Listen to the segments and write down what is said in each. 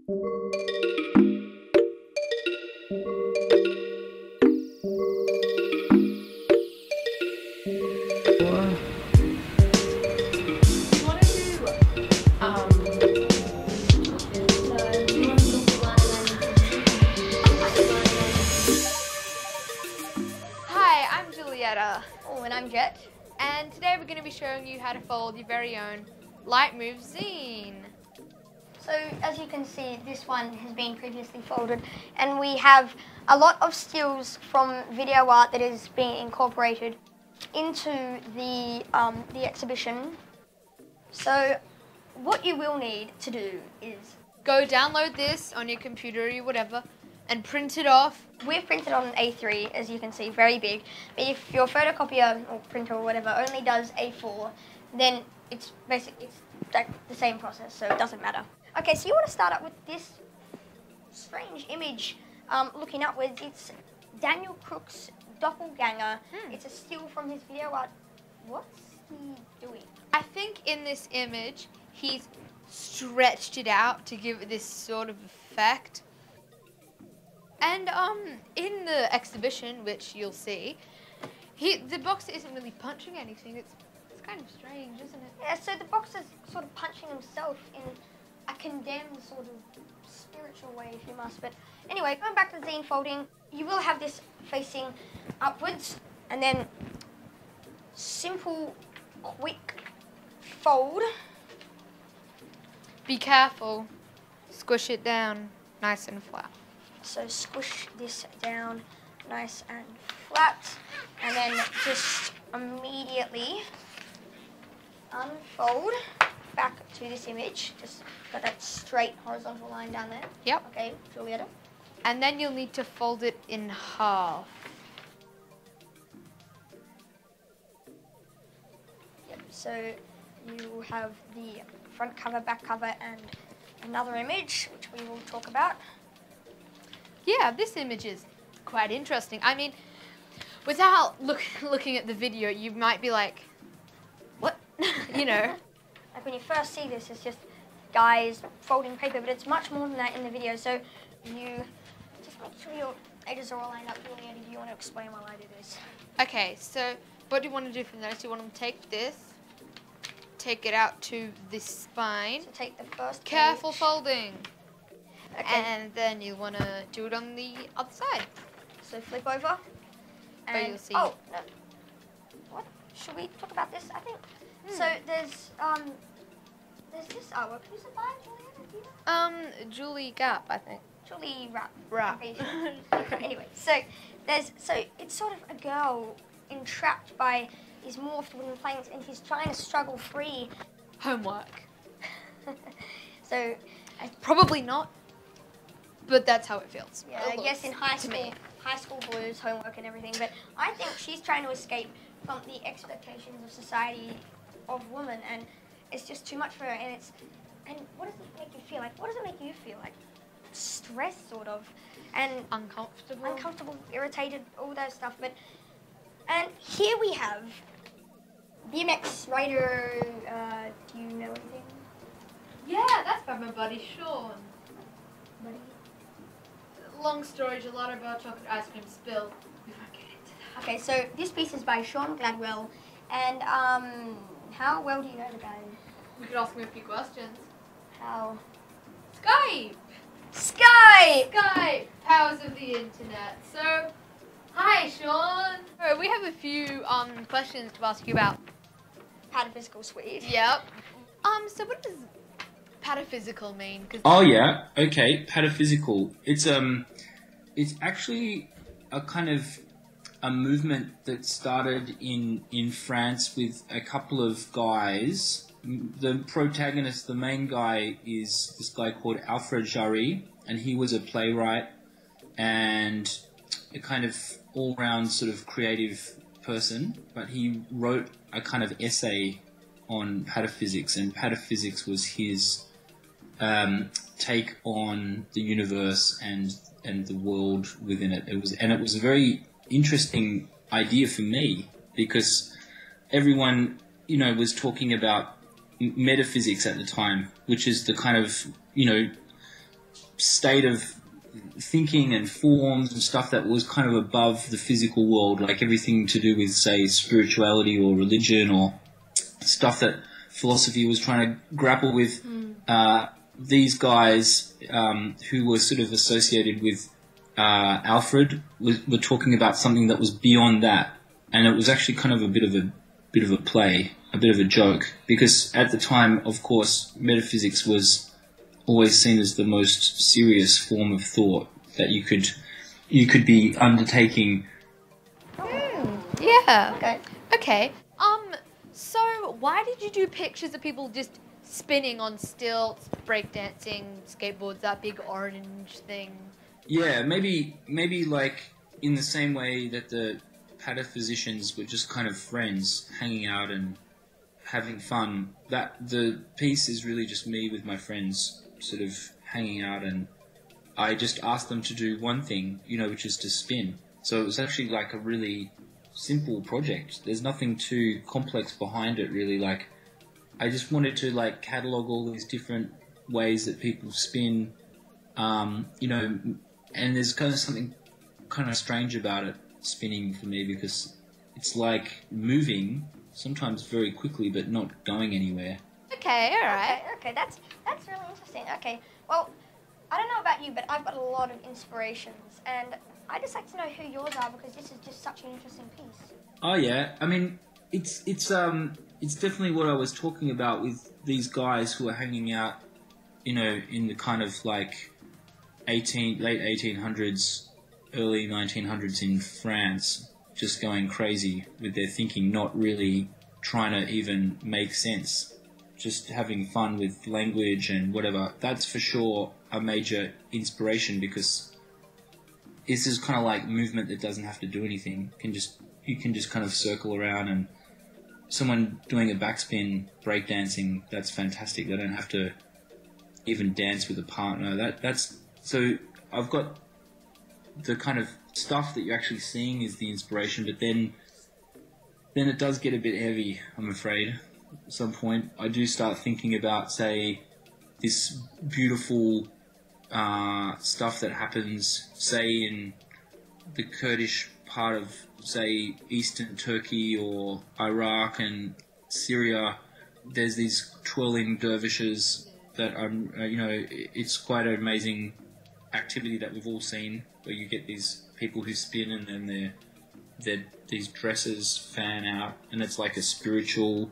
Hi, I'm Giulietta. Oh, and I'm Jett. And today we're going to be showing you how to fold your very own Light Moves Zine. So, as you can see, this one has been previously folded, and we have a lot of skills from video art that is being incorporated into the exhibition. So, what you will need to do is Go download this on your computer or whatever and print it off. we've printed on an A3, as you can see, very big. But if your photocopier or printer or whatever only does A4, then it's like the same process, so it doesn't matter. Okay, so you want to start up with this strange image looking upwards. It's Daniel Crook's doppelganger. It's a still from his video art. What's he doing? I think in this image he's stretched it out to give it this sort of effect. And in the exhibition, which you'll see, the boxer isn't really punching anything. It's kind of strange, isn't it? Yeah, so the boxer's sort of punching himself in a condemned sort of spiritual way, if you must. But anyway, going back to the zine folding, you will have this facing upwards, and then simple, quick fold. Be careful. Squish it down nice and flat. So squish this down nice and flat, and then just immediately unfold back to this image. Just got that straight horizontal line down there. Yep. Okay, Giulietta. And then you'll need to fold it in half. Yep, so you have the front cover, back cover, and another image, which we will talk about. Yeah, this image is quite interesting. I mean, without looking at the video, you might be like, what? You know. Like when you first see this, it's just guys folding paper, but it's much more than that in the video. So you just make sure your edges are all lined up. Giulietta, do you want to explain while I do this? Okay, so what do you want to do from this? You want to take this, take it out to the spine. So take the first Careful page. folding. Okay. And then you want to do it on the other side. So flip over. And you'll see. Oh, no. What? Should we talk about this? I think. So there's this artwork. Who's it by? Giulietta? Do you know? Julie Gap, I think. Julie Rap. Okay. Anyway, so it's sort of a girl entrapped by these morphed wooden planks, and she's trying to struggle free. Homework. So, Probably not, but that's how it feels. yeah, I guess in high to me. school blues, homework and everything. But I think she's trying to escape from the expectations of society of women, and it's just too much for her. And what does it make you feel like? What does it make you feel like? Stress, sort of, and uncomfortable, irritated, all that stuff. And here we have BMX rider. Do you know anything? Yeah, that's by my buddy Sean. Buddy? Long story, gelato bar chocolate ice cream spill. We won't get into that. Okay, so this piece is by Sean Gladwell, and how well do you know the guy? We could ask him a few questions. How? Skype! Skype! Powers of the internet. So, hi Sean! So we have a few questions to ask you about. Pataphysical suite. Yep. So what does pataphysical mean? Oh yeah, okay, pataphysical. It's actually a kind of a movement that started in France with a couple of guys. The protagonist, the main guy, is this guy called Alfred Jarry, and he was a playwright and a kind of all-round sort of creative person, but he wrote a kind of essay on pataphysics, and pataphysics was his take on the universe and the world within it. It was a very interesting idea for me, because everyone, was talking about metaphysics at the time, which is the kind of, state of thinking and forms and stuff that was kind of above the physical world, like everything to do with, say, spirituality or religion or stuff that philosophy was trying to grapple with. These guys who were sort of associated with Alfred were talking about something that was beyond that, and it was actually kind of a bit of a play, a bit of a joke, because at the time, of course, metaphysics was always seen as the most serious form of thought that you could be undertaking. Yeah. Okay. Okay. So why did you do pictures of people just spinning on stilts, breakdancing, skateboards, that big orange thing? Yeah, maybe like in the same way that the pataphysicians were just kind of friends, hanging out and having fun. That the piece is really just me with my friends, sort of hanging out, and I just asked them to do one thing, which is to spin. So it was actually like a really simple project. There's nothing too complex behind it, really. Like, I just wanted to like catalog all these different ways that people spin, and there's kind of something kind of strange about it, spinning, for me, because it's like moving sometimes very quickly but not going anywhere. Okay, all right. Okay, that's really interesting. Okay, well, I don't know about you, but I've got a lot of inspirations, and I'd just like to know who yours are, because this is just such an interesting piece. Oh yeah, I mean, it's definitely what I was talking about with these guys who are hanging out, in the kind of like late 1800s, early 1900s in France, just going crazy with their thinking, not really trying to even make sense, just having fun with language and whatever. That's for sure a major inspiration, because this is kind of like movement that doesn't have to do anything. You can just kind of circle around, and someone doing a backspin breakdancing, that's fantastic. They don't have to even dance with a partner. That's so I've got the kind of stuff that you're actually seeing is the inspiration, but then it does get a bit heavy, I'm afraid. At some point, I do start thinking about, say, this beautiful stuff that happens, say, in the Kurdish part of, say, eastern Turkey or Iraq and Syria. There's these twirling dervishes that are, it's quite an amazing activity that we've all seen, where you get these people who spin and then these dresses fan out, and it's like a spiritual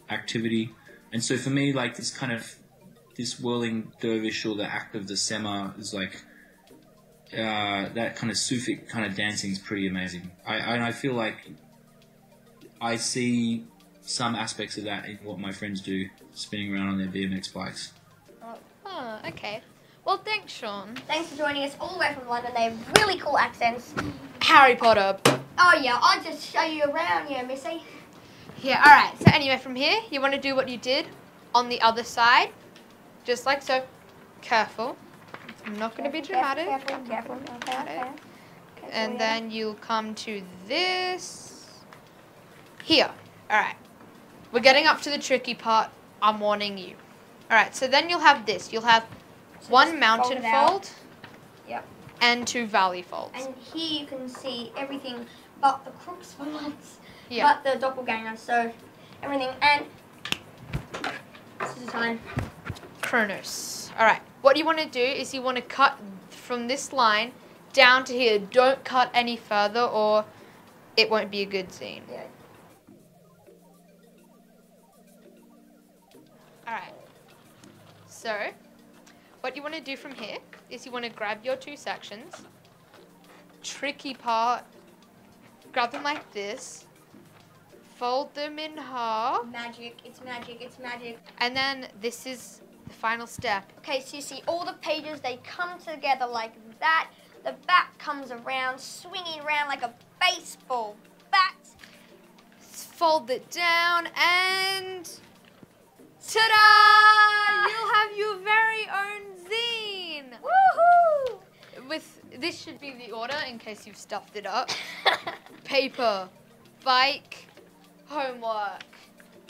activity. And so for me, like, this whirling dervish, or the act of the sema, is like that kind of Sufic kind of dancing is pretty amazing. I feel like I see some aspects of that in what my friends do, spinning around on their BMX bikes. Oh, okay. Well, thanks, Sean. Thanks for joining us all the way from London. They have really cool accents. Harry Potter. Oh yeah, I'll just show you around, Missy. Yeah, all right. So anyway, from here, you want to do what you did on the other side, just like so. Careful. I'm not going to be dramatic. Careful. Okay. And then you'll come to this here. All right. We're getting up to the tricky part. I'm warning you. All right. So then you'll have this. You'll have one mountain fold. Yep. And two valley folds. And here you can see everything but the crooks for once. Yeah. But the doppelganger. So everything. And this is the time. Kronos. All right. What you want to do is you want to cut from this line down to here. Don't cut any further, or it won't be a good scene. Yeah. All right. So, what you want to do from here is you want to grab your two sections. Tricky part. Grab them like this. Fold them in half. Magic. It's magic. It's magic. And then this is the final step. Okay, so you see all the pages, they come together like that. The back comes around, swinging around like a baseball bat. Fold it down and ta-da! You'll have your very own zine. Woohoo! With this should be the order in case you've stuffed it up. Paper, bike, homework,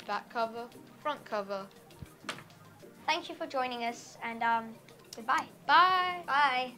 back cover, front cover. Thank you for joining us, and Goodbye. Bye. Bye.